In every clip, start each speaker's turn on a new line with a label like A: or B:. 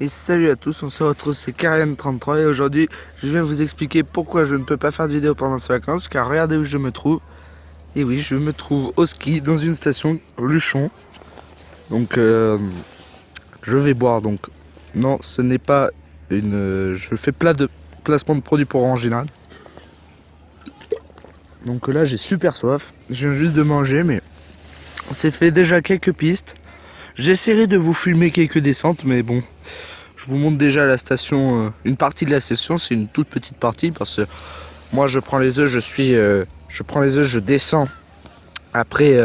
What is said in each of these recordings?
A: Et salut à tous, on se retrouve, c'est Karian33 et aujourd'hui je viens vous expliquer pourquoi je ne peux pas faire de vidéo pendant ces vacances, car regardez où je me trouve. Et oui, je me trouve au ski dans une station Luchon. Donc je vais boire, donc non, ce n'est pas une... je fais plein de placement de produits pour Orangina. Donc là j'ai super soif, je viens juste de manger, mais on s'est fait déjà quelques pistes. J'essaierai de vous filmer quelques descentes, mais bon, je vous montre déjà la station, une partie de la station, c'est une toute petite partie parce que moi je prends les œufs, je descends après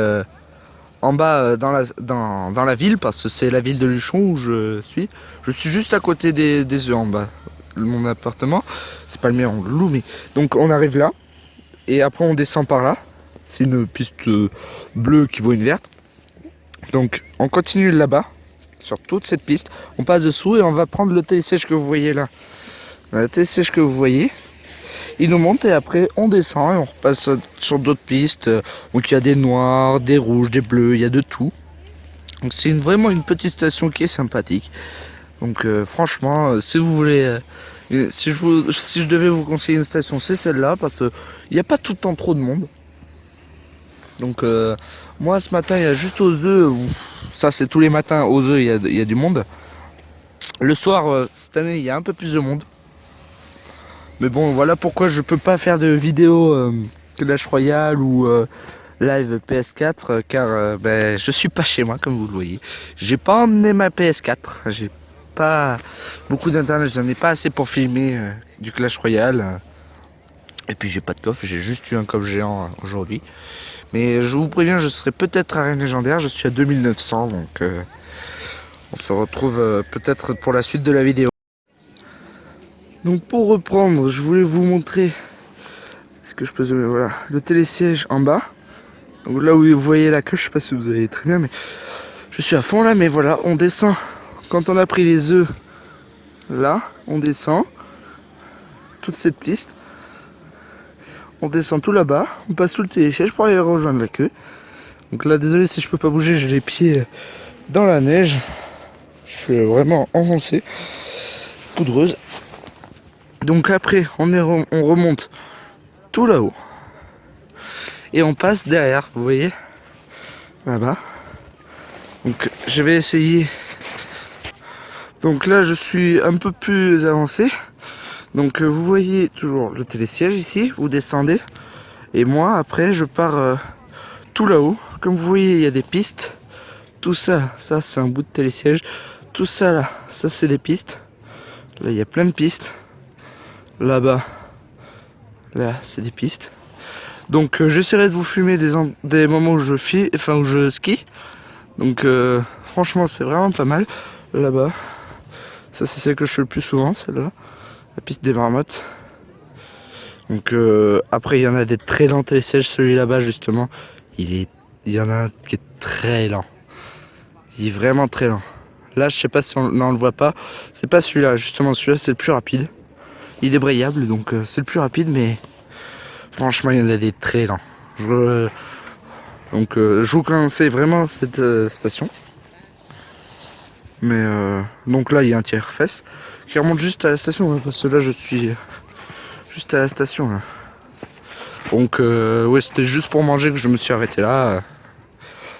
A: en bas dans la ville parce que c'est la ville de Luchon où je suis. Je suis juste à côté des œufs en bas. Mon appartement, c'est pas le mien, on le loue, mais donc on arrive là et après on descend par là. C'est une piste bleue qui vaut une verte. Donc on continue là-bas. Sur toute cette piste, on passe dessous et on va prendre le télésèche que vous voyez là. Le télésèche que vous voyez, il nous monte et après on descend et on repasse sur d'autres pistes. Donc il y a des noirs, des rouges, des bleus, il y a de tout. Donc c'est vraiment une petite station qui est sympathique. Donc franchement, si vous voulez, si je devais vous conseiller une station, c'est celle-là parce qu'il n'y a pas tout le temps trop de monde. Donc moi ce matin il y a juste aux œufs, ça c'est tous les matins aux œufs il y a du monde. Le soir cette année il y a un peu plus de monde. Mais bon voilà pourquoi je peux pas faire de vidéo Clash Royale ou live PS4 car ben, je suis pas chez moi comme vous le voyez. J'ai pas emmené ma PS4, j'ai pas beaucoup d'internet, j'en ai pas assez pour filmer du Clash Royale. Et puis j'ai pas de coffre, j'ai juste eu un coffre géant aujourd'hui. Mais je vous préviens, je serai peut-être à Arène Légendaire, je suis à 2900, donc on se retrouve peut-être pour la suite de la vidéo. Donc pour reprendre, je voulais vous montrer, est-ce que je peux zoomer, voilà, le télésiège en bas. Donc là où vous voyez la queue, je sais pas si vous voyez très bien, mais je suis à fond là, mais voilà, on descend. Quand on a pris les œufs, là, on descend toute cette piste. On descend tout là-bas, on passe sous le télésiège pour aller rejoindre la queue. Donc là, désolé si je peux pas bouger, j'ai les pieds dans la neige. Je suis vraiment enfoncé, poudreuse. Donc après, on remonte tout là-haut. Et on passe derrière, vous voyez, là-bas. Donc je vais essayer. Donc là, je suis un peu plus avancé. Donc vous voyez toujours le télésiège ici, vous descendez. Et moi, après, je pars tout là-haut. Comme vous voyez, il y a des pistes. Tout ça, ça c'est un bout de télésiège. Tout ça là, ça c'est des pistes. Là, il y a plein de pistes. Là-bas, là, c'est des pistes. Donc j'essaierai de vous filmer des moments où où je skie. Donc franchement, c'est vraiment pas mal. Là-bas, ça c'est celle que je fais le plus souvent, celle-là. La piste des marmottes. Donc après il y en a des très lents télésièges, celui là-bas justement, il y en a un qui est très lent. Il est vraiment très lent. Là je sais pas si on le voit pas, c'est pas celui-là, justement celui-là c'est le plus rapide. Il est débrayable donc c'est le plus rapide, mais franchement il y en a des très lents. Donc je vous conseille vraiment cette station. Mais donc là il y a un tiers-fesse qui remonte juste à la station, hein, parce que là je suis juste à la station là. Donc ouais, c'était juste pour manger que je me suis arrêté là.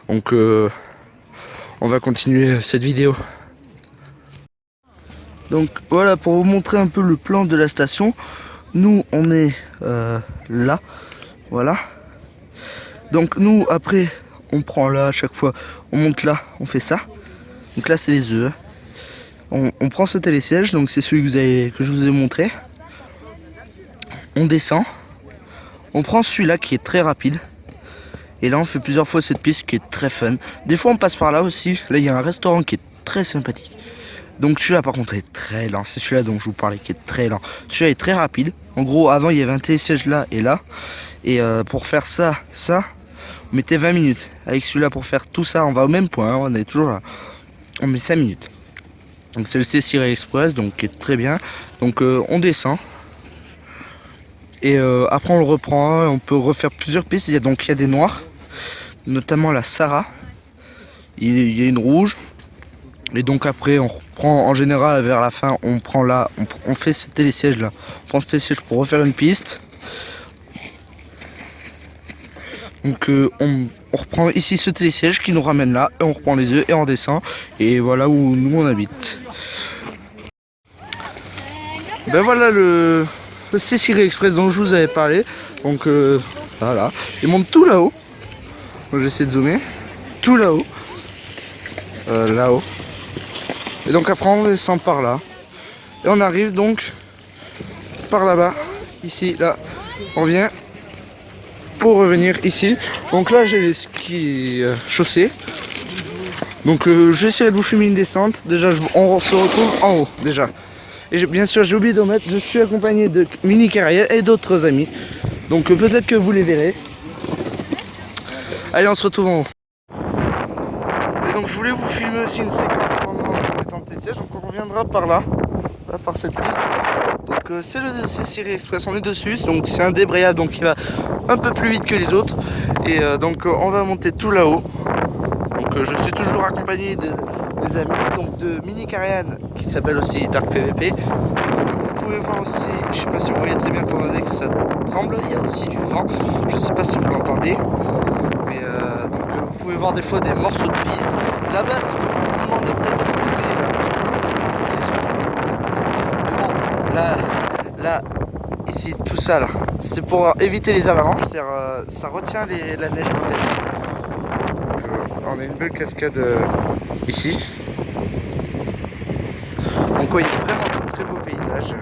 A: Donc on va continuer cette vidéo. Donc voilà, pour vous montrer un peu le plan de la station. Nous on est là, voilà. Donc nous après on prend là à chaque fois, on monte là, on fait ça. Donc là c'est les œufs. On prend ce télésiège, donc c'est celui que je vous ai montré. On descend. On prend celui-là qui est très rapide. Et là on fait plusieurs fois cette piste qui est très fun. Des fois on passe par là aussi. Là il y a un restaurant qui est très sympathique. Donc celui-là par contre est très lent. C'est celui-là dont je vous parlais qui est très lent. Celui-là est très rapide. En gros avant il y avait un télésiège là et là. Et pour faire ça, on mettait 20 minutes. Avec celui-là pour faire tout ça, on va au même point, hein, on est toujours là. On met 5 minutes. Donc c'est le C-Ciré Express, donc qui est très bien. Donc on descend. Et après on le reprend, on peut refaire plusieurs pistes. Il y a des noirs, notamment la Sarah, il y a une rouge. Et donc après on reprend en général vers la fin, on prend là, on fait ce télésiège là. On prend ce télésiège pour refaire une piste. Donc on reprend ici ce télésiège qui nous ramène là, et on reprend les œufs et on descend. Et voilà où nous on habite. Ben voilà le C-Ciré Express dont je vous avais parlé. Donc voilà, il monte tout là-haut. J'essaie de zoomer. Tout là-haut. Là-haut. Et donc après on descend par là. Et on arrive donc par là-bas. Ici, là. On vient pour revenir ici. Donc là j'ai les skis chaussés. Donc j'essaierai de vous filmer une descente. Déjà on se retrouve en haut déjà. Et bien sûr j'ai oublié de mettre, je suis accompagné de Mini Carrière et d'autres amis. Donc peut-être que vous les verrez. Allez, on se retrouve en haut. Et donc je voulais vous filmer aussi une séquence pendant le temps de sièges. Donc on reviendra par là, par cette piste. Donc c'est le C-Ciré Express, on est dessus. Donc c'est un débrayable, donc il va un peu plus vite que les autres. Et donc on va monter tout là-haut. Donc je suis toujours accompagné de mes amis, donc de Mini Carian qui s'appelle aussi Dark PVP. Donc, vous pouvez voir aussi, je sais pas si vous voyez très bien étant donné que ça tremble, il y a aussi du vent. Je sais pas si vous l'entendez. Mais donc vous pouvez voir des fois des morceaux de piste. Là-bas, si vous vous demandez peut-être ce que c'est là, c'est pas mais bon, là, ici, tout ça là, c'est pour éviter les avalanches, ça retient la neige quand elle est. On a une belle cascade ici. Donc il y a vraiment de très beaux paysages.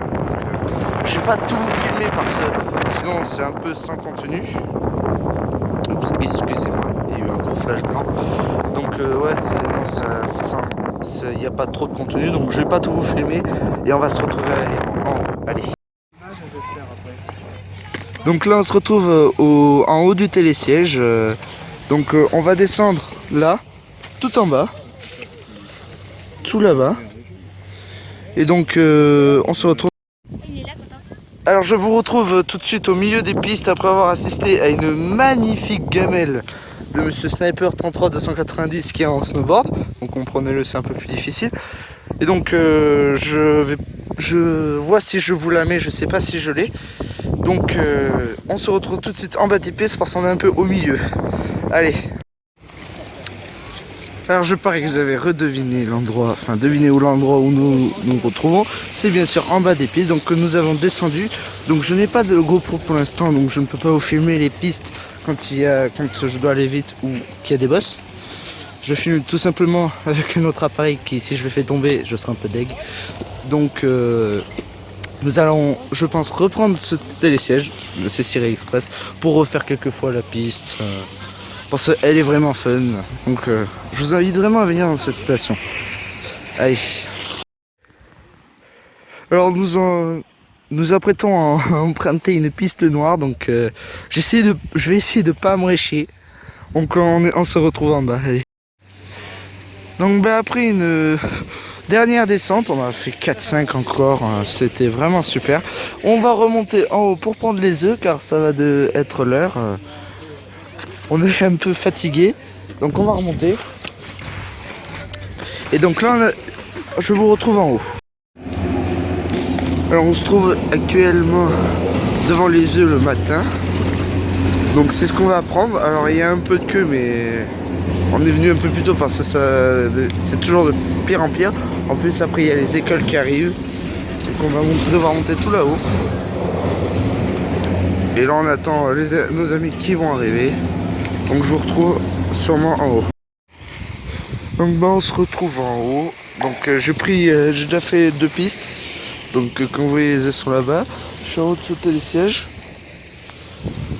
A: Je vais pas tout vous filmer parce que sinon c'est un peu sans contenu. Oups, excusez-moi, il y a eu un gros flash blanc. Donc ouais, il n'y a pas trop de contenu, donc je vais pas tout vous filmer et on va se retrouver en haut. Allez. Donc là on se retrouve en haut du télésiège. Donc on va descendre là, tout en bas, tout là-bas. Et donc on se retrouve. Alors je vous retrouve tout de suite au milieu des pistes après avoir assisté à une magnifique gamelle de Monsieur Sniper 33-290 qui est en snowboard. Donc comprenez-le, c'est un peu plus difficile. Et donc je vois si je vous la mets, je sais pas si je l'ai. Donc on se retrouve tout de suite en bas des pistes parce qu'on est un peu au milieu. Allez. Alors je parie que vous avez redeviné l'endroit, enfin deviné où l'endroit où nous nous retrouvons. C'est bien sûr en bas des pistes, donc que nous avons descendu. Donc je n'ai pas de GoPro pour l'instant, donc je ne peux pas vous filmer les pistes quand je dois aller vite ou qu'il y a des bosses. Je filme tout simplement avec un autre appareil qui, si je le fais tomber, je serai un peu deg. Donc nous allons, je pense, reprendre ce télésiège, le C-Ciré Express, pour refaire quelques fois la piste. Parce qu'elle est vraiment fun. Donc je vous invite vraiment à venir dans cette station. Allez. Alors nous apprêtons à emprunter une piste noire. Donc je vais essayer de pas me réchier. Donc on se retrouve en bas. Allez. Donc après une dernière descente, on a fait 4-5 encore. C'était vraiment super. On va remonter en haut pour prendre les œufs car ça va être l'heure. On est un peu fatigué, donc on va remonter. Et donc là, je vous retrouve en haut. Alors on se trouve actuellement devant les œufs le matin. Donc c'est ce qu'on va prendre. Alors il y a un peu de queue, mais on est venu un peu plus tôt parce que c'est toujours de pire en pire. En plus après il y a les écoles qui arrivent. Donc on va devoir monter tout là-haut. Et là on attend nos amis qui vont arriver. Donc je vous retrouve sûrement en haut. Donc on se retrouve en haut. Donc j'ai déjà fait 2 pistes. Donc comme vous voyez les œufs sont là-bas. Je suis en haut de ce télésiège.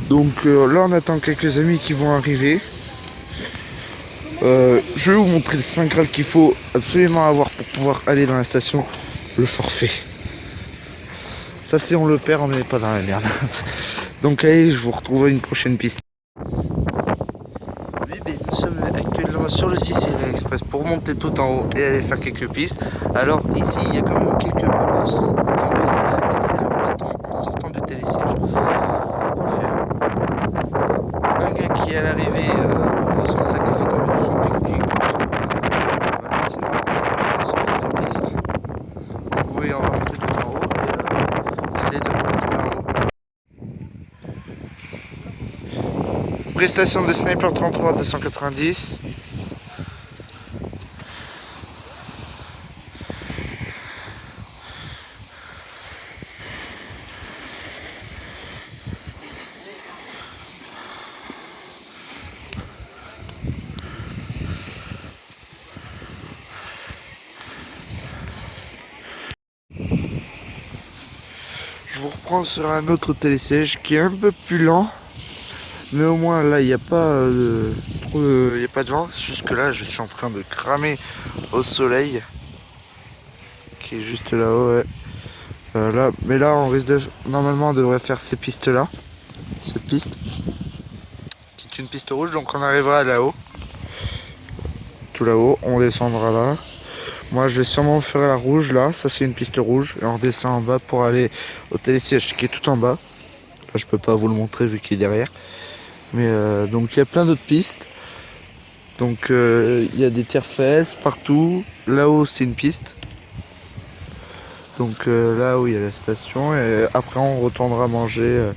A: Donc là on attend quelques amis qui vont arriver. Je vais vous montrer le 5 Graal qu'il faut absolument avoir pour pouvoir aller dans la station. Le forfait. Ça si on le perd, on n'est pas dans la merde. Donc allez, je vous retrouve à une prochaine piste. Nous sommes actuellement sur le C-Ciré Express pour monter tout en haut et aller faire quelques pistes. Alors ici il y a quand même quelques bolosses qui ont réussi à casser leur bâton en sortant du télésiège. Pour le faire. Un gars qui est à l'arrivée ouvre son sac et fait tomber tout son pique-nique. prestation de Sniper 33 290. Je vous reprends sur un autre télésiège qui est un peu plus lent. Mais au moins là il n'y a pas y a pas de vent. Jusque là je suis en train de cramer au soleil. Qui est juste là-haut, ouais. Là, mais là on risque de. Normalement on devrait faire ces pistes là. Cette piste. Qui est une piste rouge, donc on arrivera là-haut. Tout là-haut, on descendra là. Moi je vais sûrement faire la rouge là, ça c'est une piste rouge. Et on redescend en bas pour aller au télésiège qui est tout en bas. Là je peux pas vous le montrer vu qu'il est derrière. Mais donc il y a plein d'autres pistes. Donc il y a des terre-fesses partout. Là-haut c'est une piste. Donc là où il y a la station. Et après on retournera manger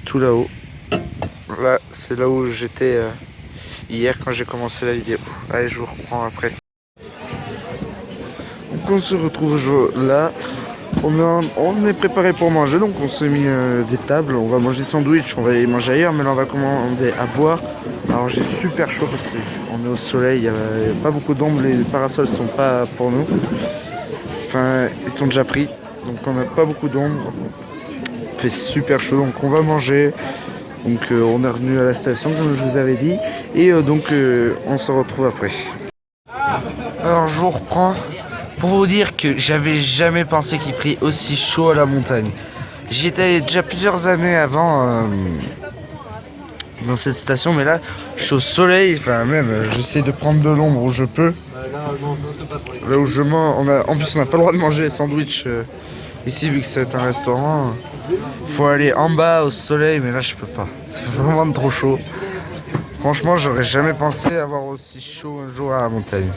A: tout là-haut. Là c'est là où j'étais hier quand j'ai commencé la vidéo. Allez, je vous reprends après. Donc on se retrouve là. On est préparé pour manger, donc on s'est mis des tables. On va manger sandwich, on va aller manger ailleurs, mais là on va commander à boire. Alors j'ai super chaud parce qu'on est au soleil, il n'y a pas beaucoup d'ombre, les parasols sont pas pour nous. Enfin, ils sont déjà pris, donc on n'a pas beaucoup d'ombre. Il fait super chaud, donc on va manger. Donc on est revenu à la station comme je vous avais dit. Et donc on se retrouve après. Alors je vous reprends. Pour vous dire que j'avais jamais pensé qu'il ferait aussi chaud à la montagne. J'y étais allé déjà plusieurs années avant dans cette station, mais là je suis au soleil, enfin même j'essaie de prendre de l'ombre où je peux. Là où je mange, en plus on n'a pas le droit de manger les sandwichs ici vu que c'est un restaurant. Il faut aller en bas au soleil, mais là je peux pas. C'est vraiment trop chaud. Franchement j'aurais jamais pensé avoir aussi chaud un jour à la montagne.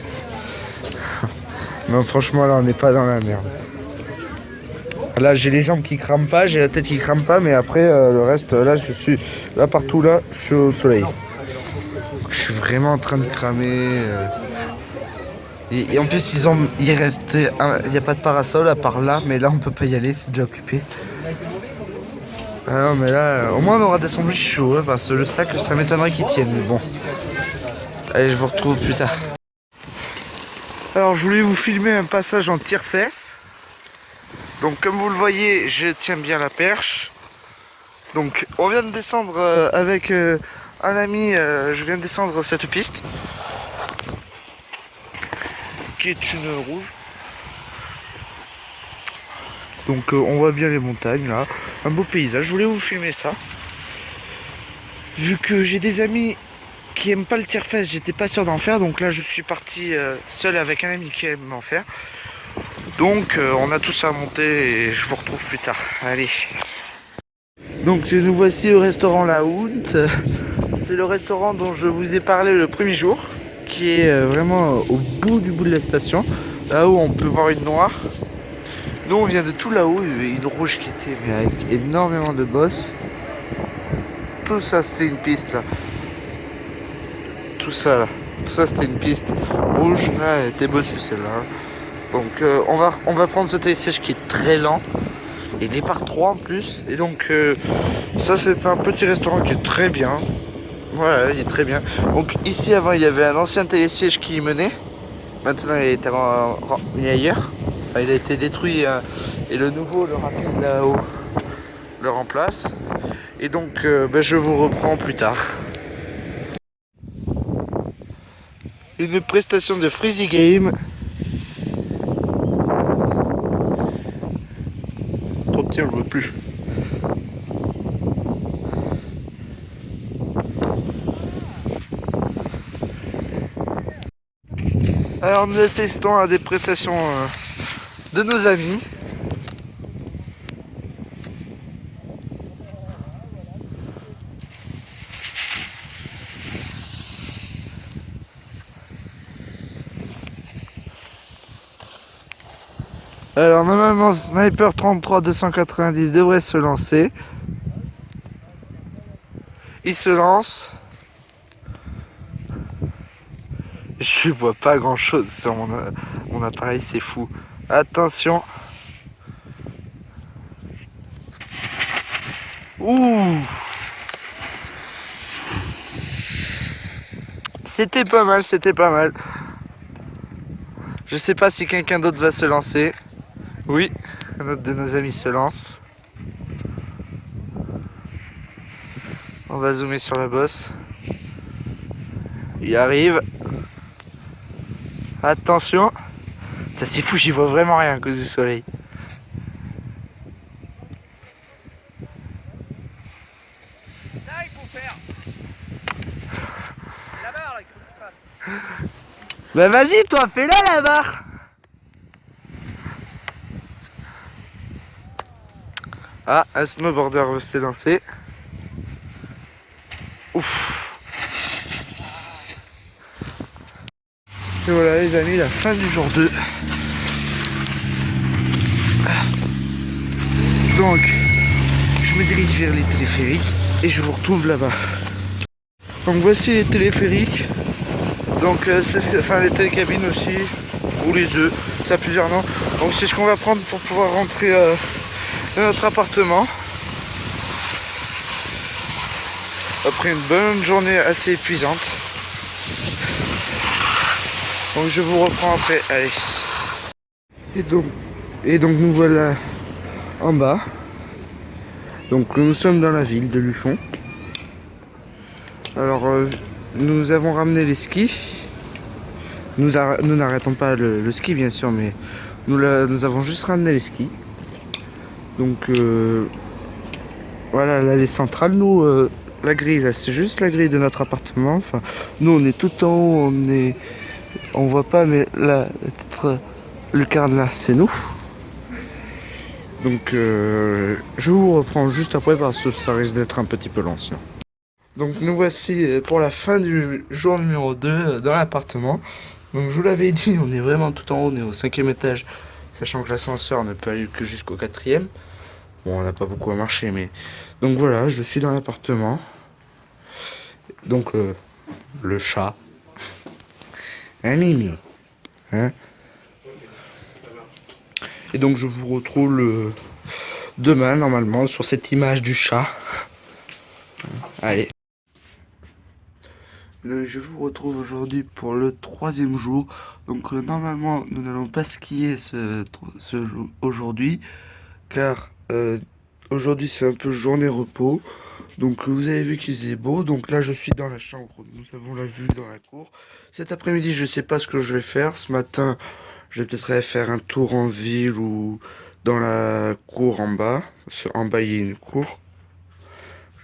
A: Non, franchement, là, on n'est pas dans la merde. Là, j'ai les jambes qui crament pas, j'ai la tête qui crame pas, mais après, le reste, là, je suis là, partout, là, je suis au soleil. Je suis vraiment en train de cramer. Et en plus, il reste, il n'y a pas de parasol à part là, mais là, on peut pas y aller, c'est déjà occupé. Ah non, mais là, au moins, on aura des sandwichs chauds, hein, parce que le sac, ça m'étonnerait qu'il tienne, mais bon. Allez, je vous retrouve plus tard. Alors je voulais vous filmer un passage en tire-fesse. Donc comme vous le voyez, je tiens bien la perche. Donc on vient de descendre avec un ami, je viens de descendre cette piste. Qui est une rouge. Donc on voit bien les montagnes là. Un beau paysage, je voulais vous filmer ça. Vu que j'ai des amis qui aiment pas le tire-fesse, j'étais pas sûr d'en faire, donc là je suis parti seul avec un ami qui aime en faire. Donc on a tous à monter et je vous retrouve plus tard. Allez. Donc nous voici au restaurant La Hounte. C'est le restaurant dont je vous ai parlé le premier jour, qui est vraiment au bout de la station. Là-haut on peut voir une noire. Nous on vient de tout là-haut, il y avait une rouge qui était mais avec énormément de bosses. Tout ça c'était une piste là. Tout ça c'était une piste rouge, là elle était bossue celle-là. Donc on va prendre ce télésiège qui est très lent et départ 3 en plus. Et donc ça c'est un petit restaurant qui est très bien. Voilà, il est très bien. Donc ici avant il y avait un ancien télésiège qui y menait. Maintenant il a été mis ailleurs. Enfin, il a été détruit et le nouveau, le rapide là-haut, le remplace. Et donc je vous reprends plus tard. Une prestation de Freezy Game. Trop petit, on le voit plus. Alors nous assistons à des prestations de nos amis. Alors normalement Sniper 33 290 devrait se lancer. Il se lance. Je vois pas grand chose sur mon appareil, c'est fou. Attention. Ouh. C'était pas mal, c'était pas mal. Je sais pas si quelqu'un d'autre va se lancer. Oui, un autre de nos amis se lance. On va zoomer sur la bosse. Il arrive. Attention. Ça c'est fou, j'y vois vraiment rien à cause du soleil.
B: Là, il faut faire la barre, là, qu'il faut que tu fasses.
A: Bah vas-y, toi, fais-la la barre. Ah, un snowboarder veut se lancer. Ouf. Et voilà les amis, la fin du jour 2. Donc, je me dirige vers les téléphériques et je vous retrouve là-bas. Donc voici les téléphériques. Donc les télécabines aussi, ou les œufs, ça a plusieurs noms. Donc c'est ce qu'on va prendre pour pouvoir rentrer dans notre appartement. Après une bonne journée assez épuisante. Donc je vous reprends après, allez. Et donc nous voilà en bas. Donc nous sommes dans la ville de Luchon. Alors nous avons ramené les skis. Nous n'arrêtons pas le ski bien sûr, mais nous avons juste ramené les skis. Donc voilà l'allée centrale. Nous la grille là, c'est juste la grille de notre appartement. Enfin, nous on est tout en haut, on voit pas, mais là le cadenas c'est nous. Donc je vous reprends juste après parce que ça risque d'être un petit peu long sinon. Donc nous voici pour la fin du jour numéro 2 dans l'appartement. Donc je vous l'avais dit, on est vraiment tout en haut, on est au 5e étage, sachant que l'ascenseur ne peut aller que jusqu'au 4e. Bon, on n'a pas beaucoup à marcher, mais... Donc voilà, je suis dans l'appartement. Donc le chat. Un Mimi. Hein? Et donc je vous retrouve demain normalement sur cette image du chat. Allez. Donc, je vous retrouve aujourd'hui pour le 3e jour. Donc normalement nous n'allons pas skier aujourd'hui. Car aujourd'hui c'est un peu journée repos. Donc vous avez vu qu'il faisait beau. Donc là je suis dans la chambre. Nous avons la vue dans la cour. Cet après-midi je sais pas ce que je vais faire. Ce matin je vais peut-être aller faire un tour en ville ou dans la cour en bas. Parce qu'en bas il y a une cour.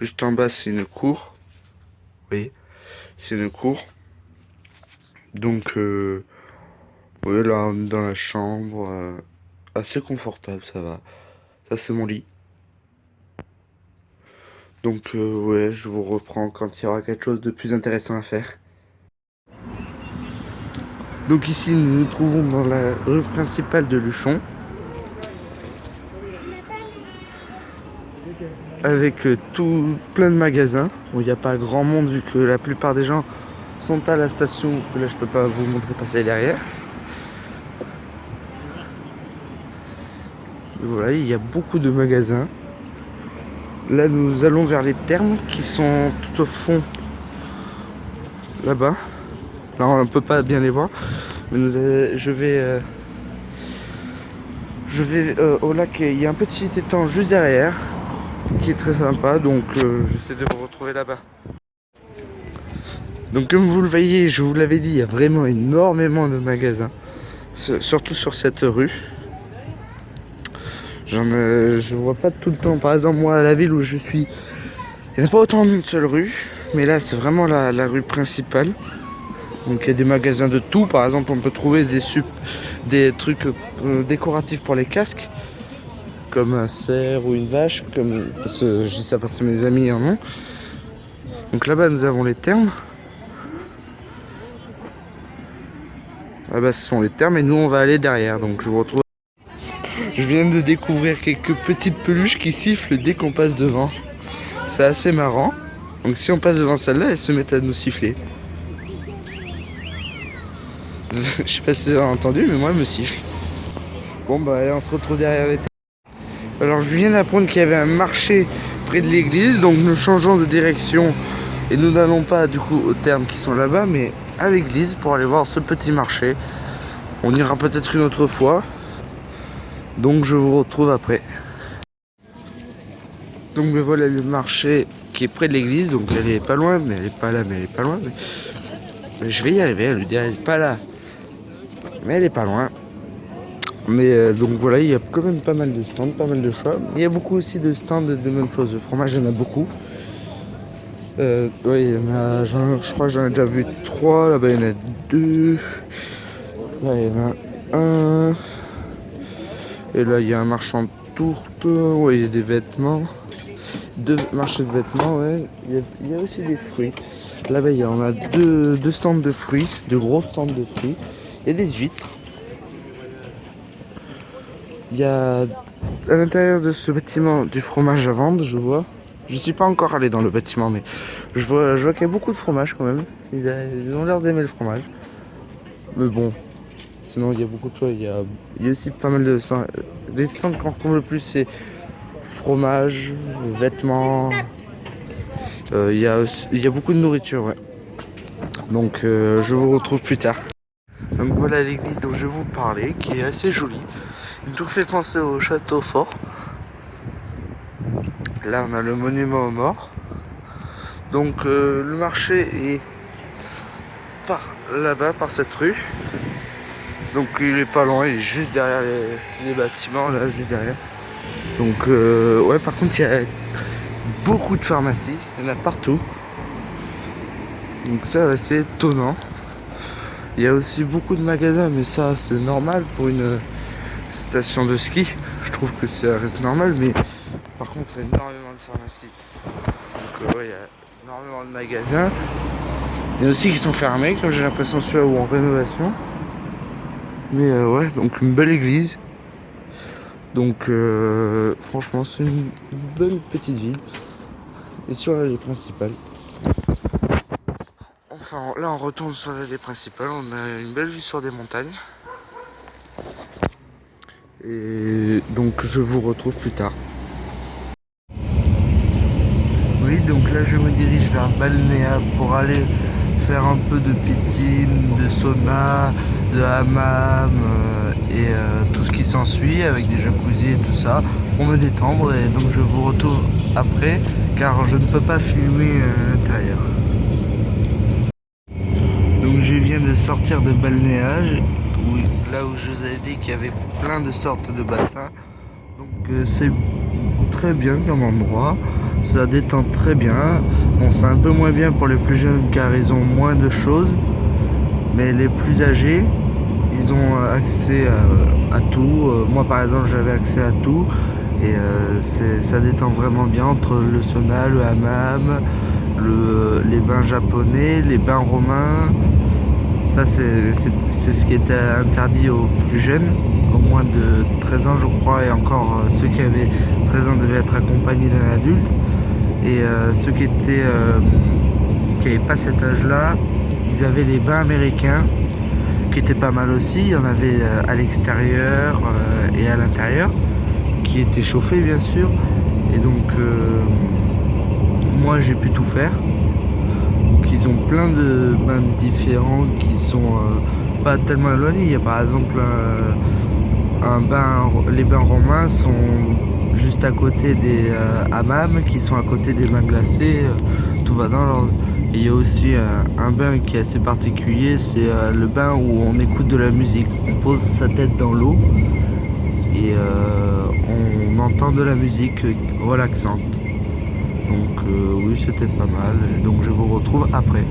A: Juste en bas c'est une cour. Oui, c'est une cour. Donc oui, là on est dans la chambre. Assez confortable, ça va. Ça c'est mon lit. Donc ouais, je vous reprends quand il y aura quelque chose de plus intéressant à faire. Donc ici nous nous trouvons dans la rue principale de Luchon. Avec tout plein de magasins. Bon, il n'y a pas grand monde vu que la plupart des gens sont à la station. Que là je peux pas vous montrer passer derrière. Et voilà, il y a beaucoup de magasins. Là nous allons vers les thermes qui sont tout au fond là-bas. Là on ne peut pas bien les voir. Mais je vais au lac et il y a un petit étang juste derrière qui est très sympa, donc j'essaie de vous retrouver là-bas. Donc comme vous le voyez, je vous l'avais dit, il y a vraiment énormément de magasins, surtout sur cette rue. Je vois pas tout le temps. Par exemple moi à la ville où je suis, il n'y en a pas autant d'une seule rue, mais là c'est vraiment la rue principale. Donc il y a des magasins de tout. Par exemple on peut trouver des trucs décoratifs pour les casques, comme un cerf ou une vache, je dis ça parce que mes amis en ont. Donc là-bas nous avons les thermes. Là-bas ce sont les thermes et nous on va aller derrière. Donc je vous retrouve. Je viens de découvrir quelques petites peluches qui sifflent dès qu'on passe devant. C'est assez marrant. Donc si on passe devant celle-là, elles se mettent à nous siffler. Je sais pas si vous avez entendu, mais moi, elle me siffle. Bon, bah, allez, on se retrouve derrière les tentes. Alors, je viens d'apprendre qu'il y avait un marché près de l'église, donc nous changeons de direction. Et nous n'allons pas, du coup, aux thermes qui sont là-bas, mais à l'église pour aller voir ce petit marché. On ira peut-être une autre fois. Donc, je vous retrouve après. Donc, me voilà le marché qui est près de l'église, donc elle est pas loin, mais elle est pas là, mais elle est pas loin. Mais je vais y arriver, elle lui dit elle est pas là, mais elle est pas loin. Mais donc voilà, il y a quand même pas mal de stands, pas mal de choix. Il y a beaucoup aussi de stands de même chose, de fromage, il y en a beaucoup. Oui, il y en a, je crois que j'en ai déjà vu 3, là-bas il y en a 2. Là il y en a un. Et là il y a un marchand de tourte, ouais, il y a des vêtements. 2 marchés de vêtements, ouais. Il y a aussi des fruits. Là-bas on a deux stands de fruits, de gros stands de fruits. Il y a des huîtres. Il y a à l'intérieur de ce bâtiment du fromage à vendre, je vois. Je suis pas encore allé dans le bâtiment, mais je vois qu'il y a beaucoup de fromage quand même. Ils ont l'air d'aimer le fromage. Mais bon, sinon il y a beaucoup de choses. Il y a aussi pas mal de stands. Les stands qu'on retrouve le plus, c'est fromage, vêtements. Il y a beaucoup de nourriture, ouais. Donc je vous retrouve plus tard. Donc voilà l'église dont je vous parlais, qui est assez jolie. Il nous fait penser au château fort. Là on a le monument aux morts. Donc le marché est par là-bas, par cette rue. Donc il est pas loin, il est juste derrière les bâtiments, là, juste derrière. Donc ouais, par contre il y a beaucoup de pharmacies, il y en a partout. Donc ça c'est étonnant. Il y a aussi beaucoup de magasins, mais ça c'est normal pour une station de ski. Je trouve que ça reste normal, mais par contre il y a énormément de pharmacies. Donc ouais, il y a énormément de magasins. Il y en a aussi qui sont fermés, comme j'ai l'impression celui-là, ou en rénovation. Mais ouais, donc une belle église. Donc franchement c'est une bonne petite ville. Et sur l'allée principale. Enfin là on retourne sur l'allée principale, on a une belle vue sur des montagnes. Et donc je vous retrouve plus tard. Oui, donc là je me dirige vers Balnéa pour aller faire un peu de piscine, de sauna, de hammam et tout ce qui s'ensuit avec des jacuzzi et tout ça pour me détendre. Et donc je vous retrouve après car je ne peux pas filmer l'intérieur. Donc je viens de sortir de balnéage, là où je vous avais dit qu'il y avait plein de sortes de bassins. Donc c'est très bien comme endroit, ça détend très bien. Bon, c'est un peu moins bien pour les plus jeunes car ils ont moins de choses, mais les plus âgés, ils ont accès à tout. Moi par exemple j'avais accès à tout et ça détend vraiment bien entre le sauna, le hammam, les bains japonais, les bains romains. Ça c'est ce qui était interdit aux plus jeunes, au moins de 13 ans je crois, et encore ceux qui avaient 13 ans devaient être accompagnés d'un adulte. Et ceux qui n'avaient pas cet âge là, ils avaient les bains américains qui étaient pas mal aussi. Il y en avait à l'extérieur et à l'intérieur qui étaient chauffés bien sûr. Et donc moi j'ai pu tout faire. Ils ont plein de bains différents qui sont pas tellement éloignés. Il y a par exemple les bains romains sont juste à côté des hammams qui sont à côté des bains glacés. Tout va dans l'ordre. Et il y a aussi un bain qui est assez particulier, c'est le bain où on écoute de la musique. On pose sa tête dans l'eau et on entend de la musique relaxante. Donc oui, c'était pas mal. Et donc je vous retrouve après.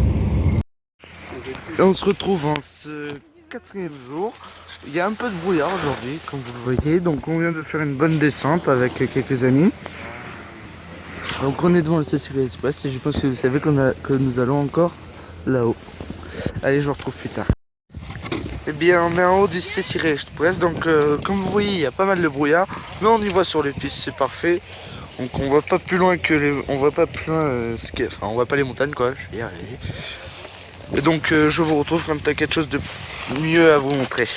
A: Et on se retrouve en ce 4e jour. Il y a un peu de brouillard aujourd'hui, comme vous le voyez. Donc on vient de faire une bonne descente avec quelques amis. Donc on est devant le Cécile Express et je pense que vous savez que nous allons encore là-haut. Allez, je vous retrouve plus tard. Eh bien, on est en haut du Cécile Express. Donc comme vous voyez, il y a pas mal de brouillard. Mais on y voit sur les pistes, c'est parfait. Donc on voit pas plus loin que on voit pas plus loin enfin on voit pas les montagnes quoi, je vais y arriver. Et donc je vous retrouve quand t'as quelque chose de mieux à vous montrer.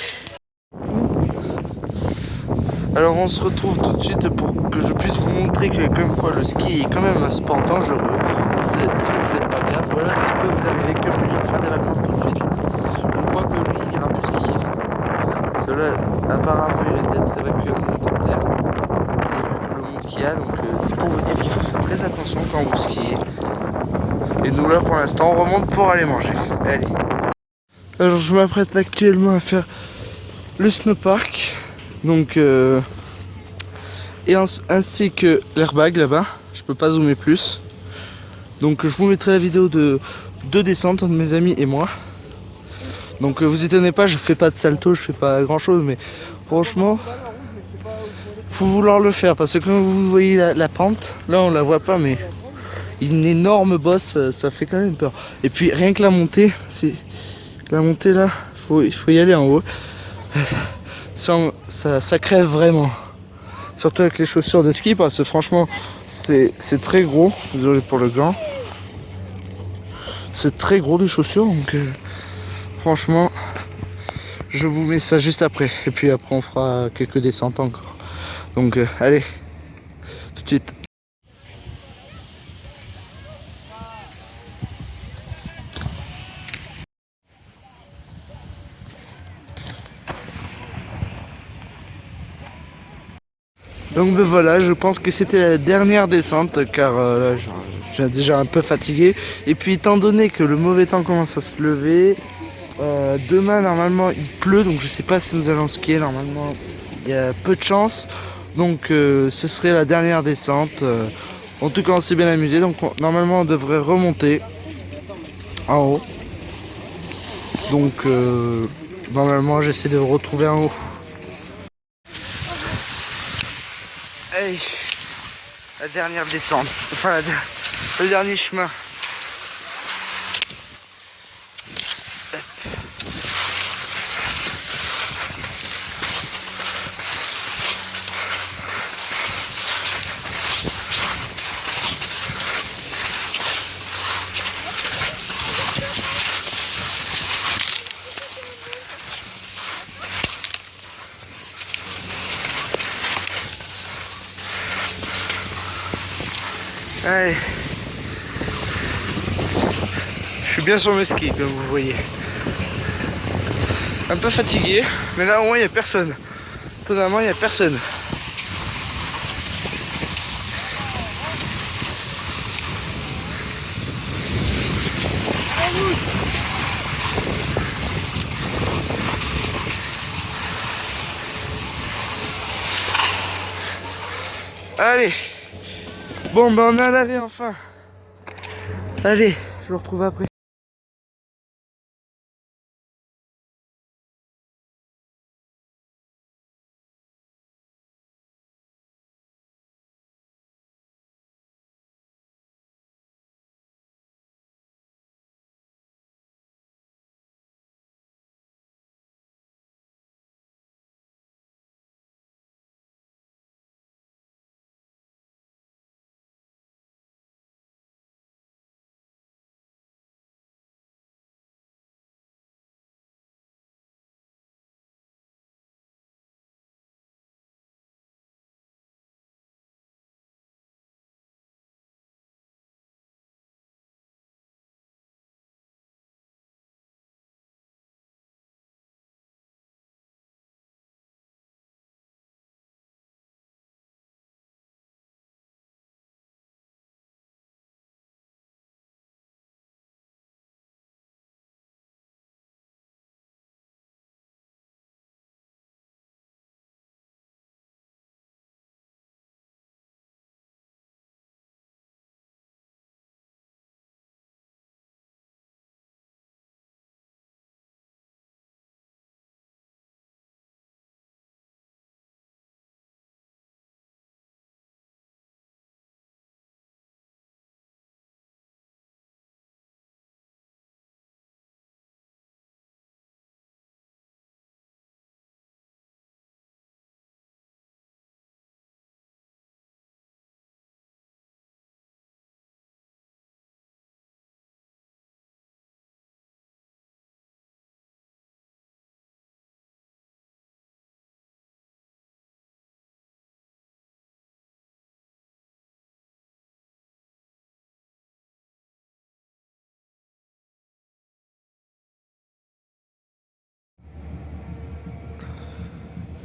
A: Alors on se retrouve tout de suite pour que je puisse vous montrer que comme quoi le ski est quand même un sport dangereux. Si vous faites pas gaffe, voilà ce qui peut vous arriver que lui faire des vacances tout de suite. Je crois que lui il ira plus skier. Cela apparemment il risque d'être évacué en hélicoptère. Vous avez vu le monde qu'il y a, donc c'est pour vous dire qu'il faut faire très attention quand vous skiez. Et nous là pour l'instant on remonte pour aller manger. Allez. Alors je m'apprête actuellement à faire le snowpark. Donc et ainsi que l'airbag là-bas. Je peux pas zoomer plus. Donc je vous mettrai la vidéo de deux descentes entre mes amis et moi. Donc vous étonnez pas, je fais pas de salto, je fais pas grand chose, mais franchement faut vouloir le faire parce que quand vous voyez la pente, là on la voit pas mais une énorme bosse, ça fait quand même peur. Et puis rien que la montée, c'est la montée là, il faut y aller en haut. Ça crève vraiment. Surtout avec les chaussures de ski parce que franchement c'est très gros. Désolé pour le gant. C'est très gros les chaussures donc franchement je vous mets ça juste après. Et puis après on fera quelques descentes encore. Donc allez, tout de suite. Donc ben voilà, je pense que c'était la dernière descente car là, je suis déjà un peu fatigué. Et puis étant donné que le mauvais temps commence à se lever, demain normalement il pleut, donc je sais pas si nous allons skier. Normalement il y a peu de chance, donc ce serait la dernière descente. En tout cas on s'est bien amusé, donc normalement on devrait remonter en haut. Donc normalement j'essaie de vous retrouver en haut. Allez, la dernière descente, enfin le dernier chemin. Allez. Je suis bien sur mes skis comme vous voyez. Un peu fatigué, mais là au moins il n'y a personne. Totalement il n'y a personne. Allez. Bon ben on est à l'arrêt enfin. Allez, je vous retrouve après.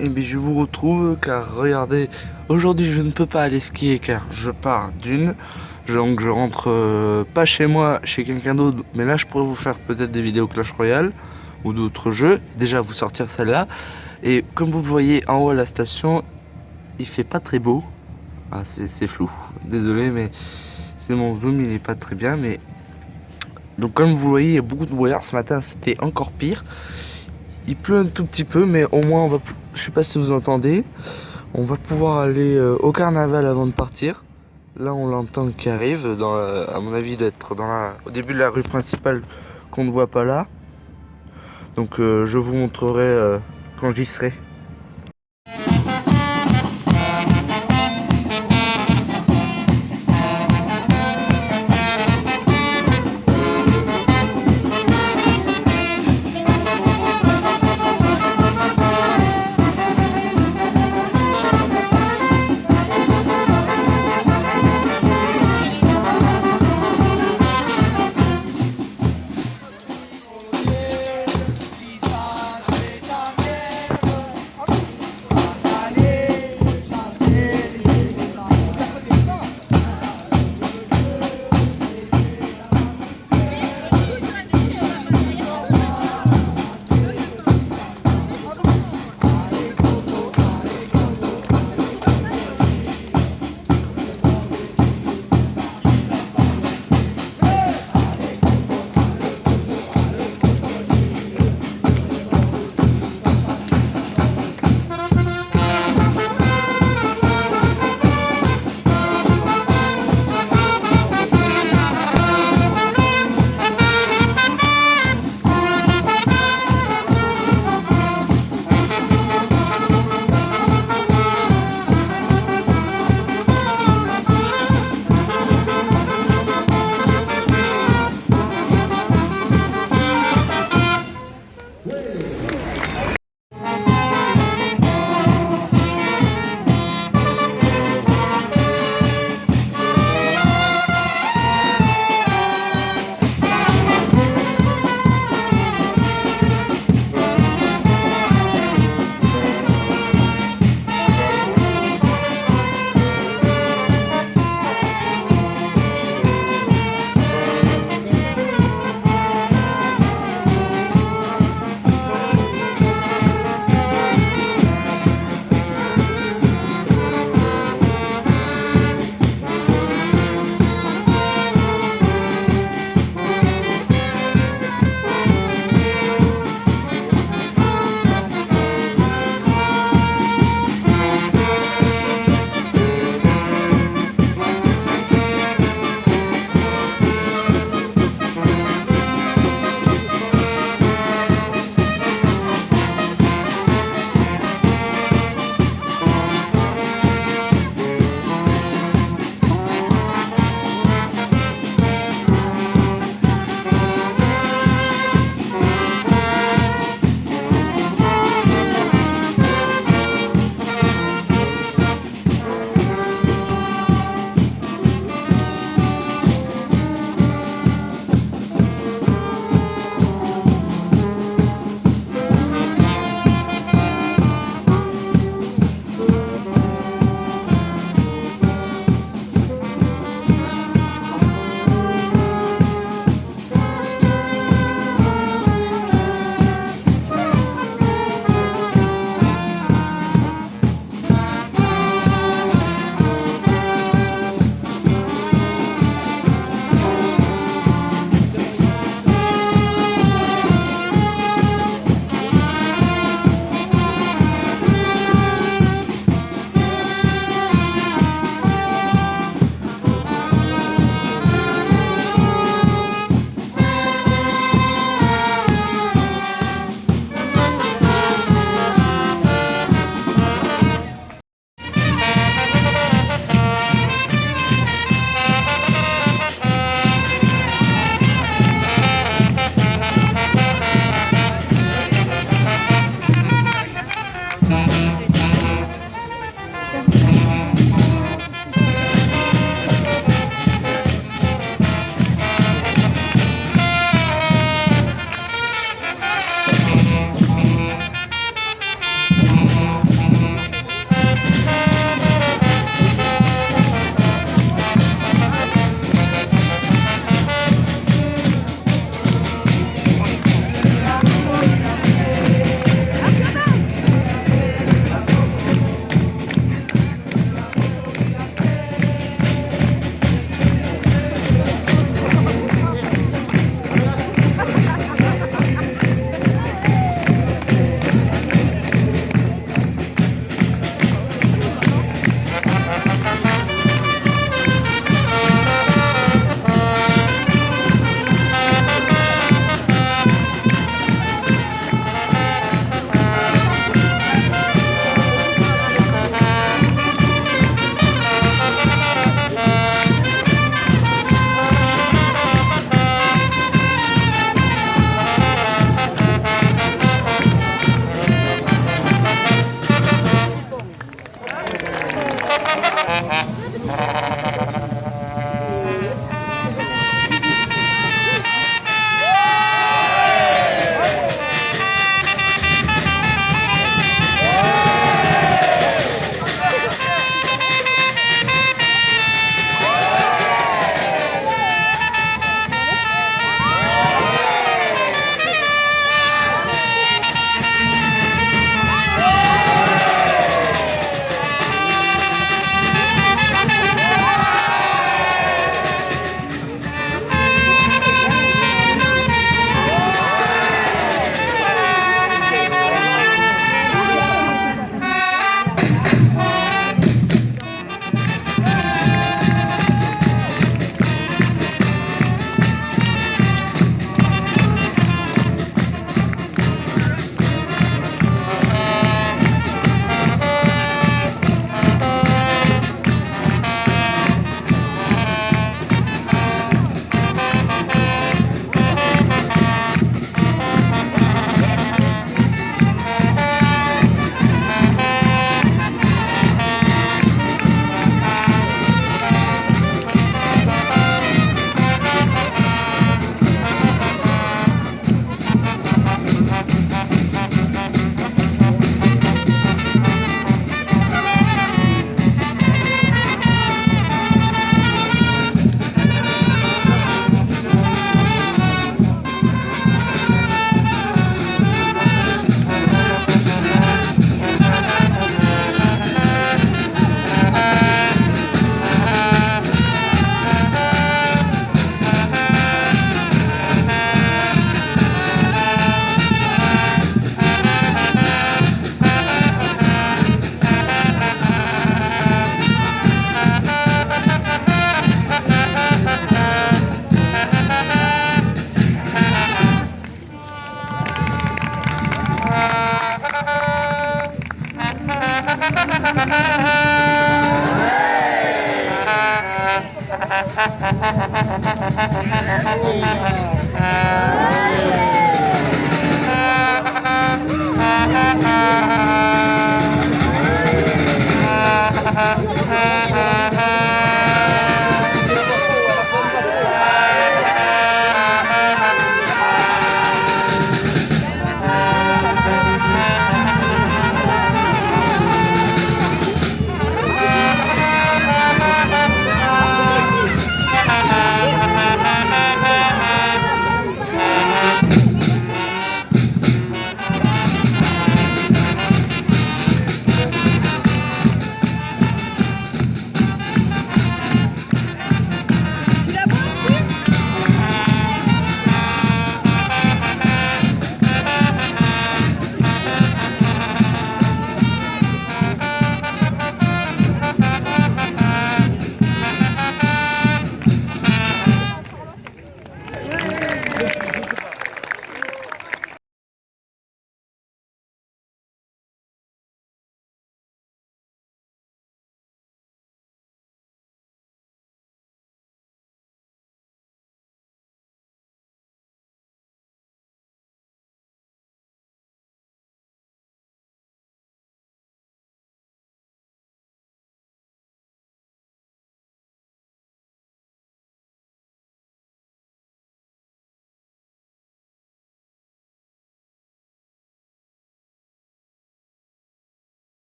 A: Et bien je vous retrouve car regardez, aujourd'hui je ne peux pas aller skier car je pars d'une. Donc je rentre pas chez moi, chez quelqu'un d'autre, mais là je pourrais vous faire peut-être des vidéos Clash Royale ou d'autres jeux. Déjà vous sortir celle-là. Et comme vous le voyez en haut à la station, il fait pas très beau. Ah c'est flou, désolé mais c'est mon zoom, il est pas très bien. Mais donc comme vous le voyez, il y a beaucoup de brouillard. Ce matin c'était encore pire. Il pleut un tout petit peu, mais au moins on va, je sais pas si vous entendez, on va pouvoir aller au carnaval avant de partir. Là on l'entend qui arrive, à mon avis d'être au début de la rue principale qu'on ne voit pas là. Donc je vous montrerai quand j'y serai.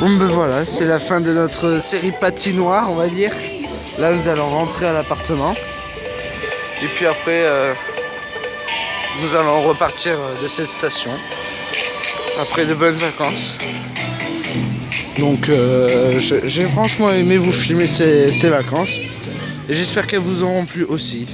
A: Bon ben voilà, c'est la fin de notre série patinoire, on va dire. Là nous allons rentrer à l'appartement. Et puis après nous allons repartir de cette station après de bonnes vacances. Donc j'ai franchement aimé vous filmer ces vacances. Et j'espère qu'elles vous auront plu aussi.